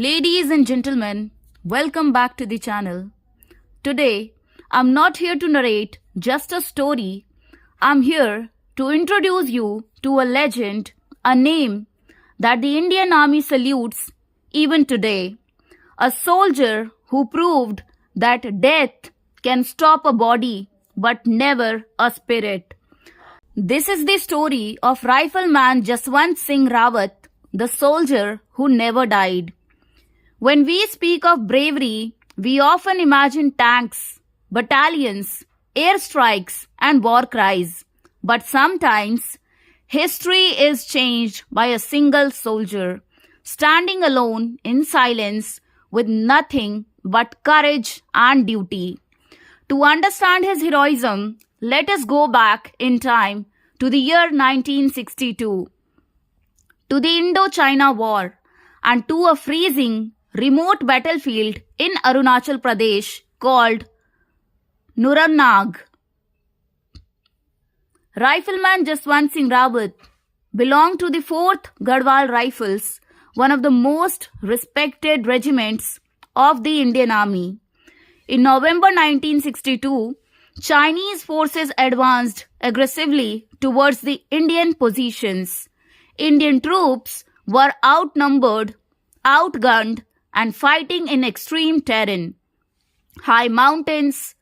Ladies and gentlemen, welcome back to the channel. Today, I'm not here to narrate just a story. I'm here to introduce you to a legend, a name that the Indian Army salutes even today. A soldier who proved that death can stop a body but never a spirit. This is the story of Rifleman Jaswant Singh Rawat, the soldier who never died. When we speak of bravery, we often imagine tanks, battalions, airstrikes, and war cries. But sometimes, history is changed by a single soldier, standing alone in silence with nothing but courage and duty. To understand his heroism, let us go back in time to the year 1962, to the Indo-China War, and to a freezing, remote battlefield in Arunachal Pradesh called Nuranag. Rifleman Jaswant Singh Rawat belonged to the 4th Garhwal Rifles, one of the most respected regiments of the Indian Army. In November 1962, Chinese forces advanced aggressively towards the Indian positions. Indian troops were outnumbered, outgunned, and fighting in extreme terrain. High mountains,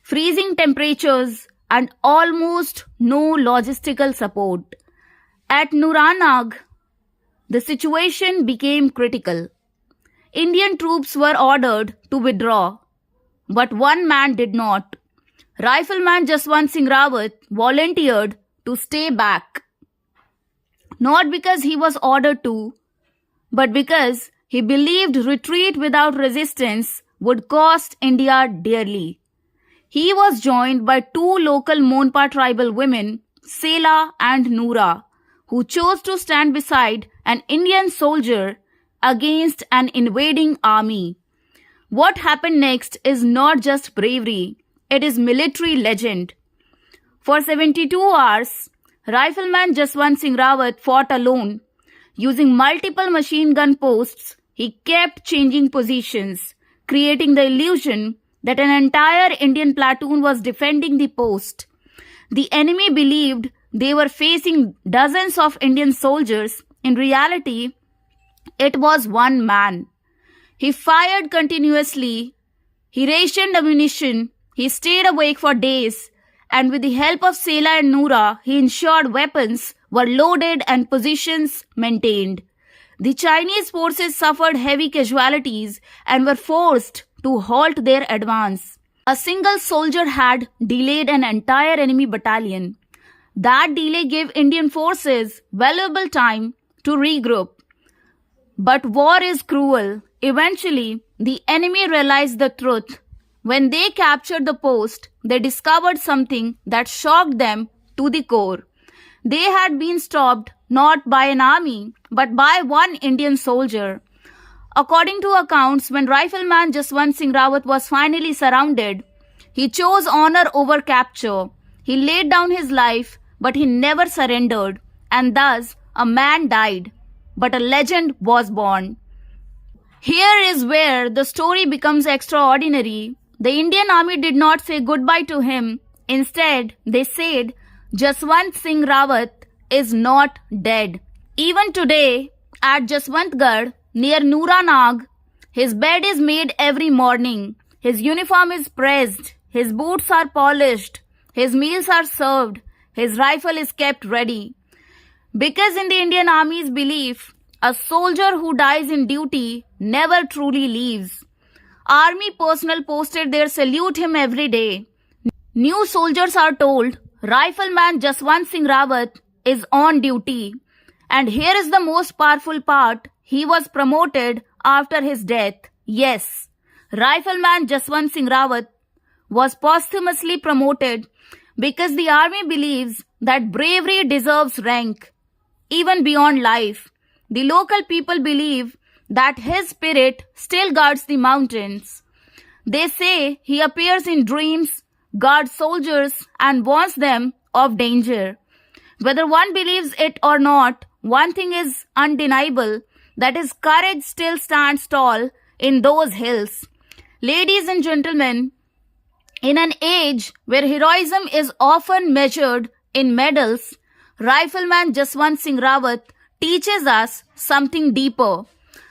freezing temperatures, and almost no logistical support. At Nuranag, the situation became critical. Indian troops were ordered to withdraw, but one man did not. Rifleman Jaswant Singh Rawat volunteered to stay back. Not because he was ordered to, but because he believed retreat without resistance would cost India dearly. He was joined by 2 local Monpa tribal women, Sela and Noora, who chose to stand beside an Indian soldier against an invading army. What happened next is not just bravery, it is military legend. For 72 hours, Rifleman Jaswant Singh Rawat fought alone. Using multiple machine gun posts, he kept changing positions, creating the illusion that an entire Indian platoon was defending the post. The enemy believed they were facing dozens of Indian soldiers. In reality, it was one man. He fired continuously, he rationed ammunition, he stayed awake for days, and with the help of Sela and Noora, he ensured weapons were loaded and positions maintained. The Chinese forces suffered heavy casualties and were forced to halt their advance. A single soldier had delayed an entire enemy battalion. That delay gave Indian forces valuable time to regroup. But war is cruel. Eventually, the enemy realized the truth. When they captured the post, they discovered something that shocked them to the core. They had been stopped not by an army, but by one Indian soldier. According to accounts, when Rifleman Jaswant Singh Rawat was finally surrounded, he chose honor over capture. He laid down his life, but he never surrendered, and thus a man died, but a legend was born. Here is where the story becomes extraordinary. The Indian Army did not say goodbye to him. Instead, they said, Jaswant Singh Rawat is not dead. Even today, at Jaswantgarh, near Nuranag, his bed is made every morning. His uniform is pressed. His boots are polished. His meals are served. His rifle is kept ready. Because in the Indian Army's belief, a soldier who dies in duty never truly leaves. Army personnel posted there salute him every day. New soldiers are told, Rifleman Jaswant Singh Rawat is on duty. And here is the most powerful part. He was promoted after his death. Yes, Rifleman Jaswant Singh Rawat was posthumously promoted because the army believes that bravery deserves rank, even beyond life. The local people believe that his spirit still guards the mountains. They say he appears in dreams, guards soldiers, and warns them of danger. Whether one believes it or not, one thing is undeniable. that his courage still stands tall in those hills. Ladies and gentlemen, in an age where heroism is often measured in medals, Rifleman Jaswant Singh Rawat teaches us something deeper,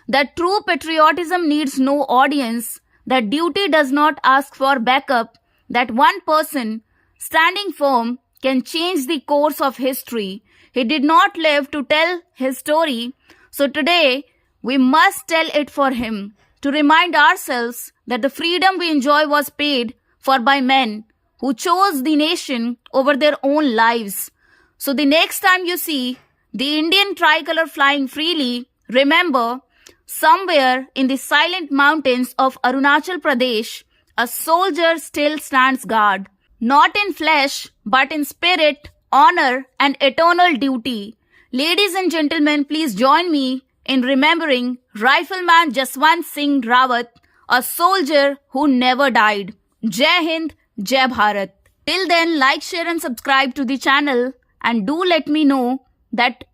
that true patriotism needs no audience, that duty does not ask for backup, that one person standing firm can change the course of history. He did not live to tell his story, so today we must tell it for him, to remind ourselves that the freedom we enjoy was paid for by men who chose the nation over their own lives. So the next time you see the Indian tricolor flying freely, remember, somewhere in the silent mountains of Arunachal Pradesh, a soldier still stands guard, not in flesh, but in spirit, honor, and eternal duty. Ladies and gentlemen, please join me in remembering Rifleman Jaswant Singh Rawat, a soldier who never died. Jai Hind, Jai Bharat. Till then, like, share, and subscribe to the channel, and do let me know that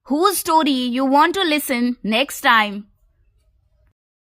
whose story you want to listen next time.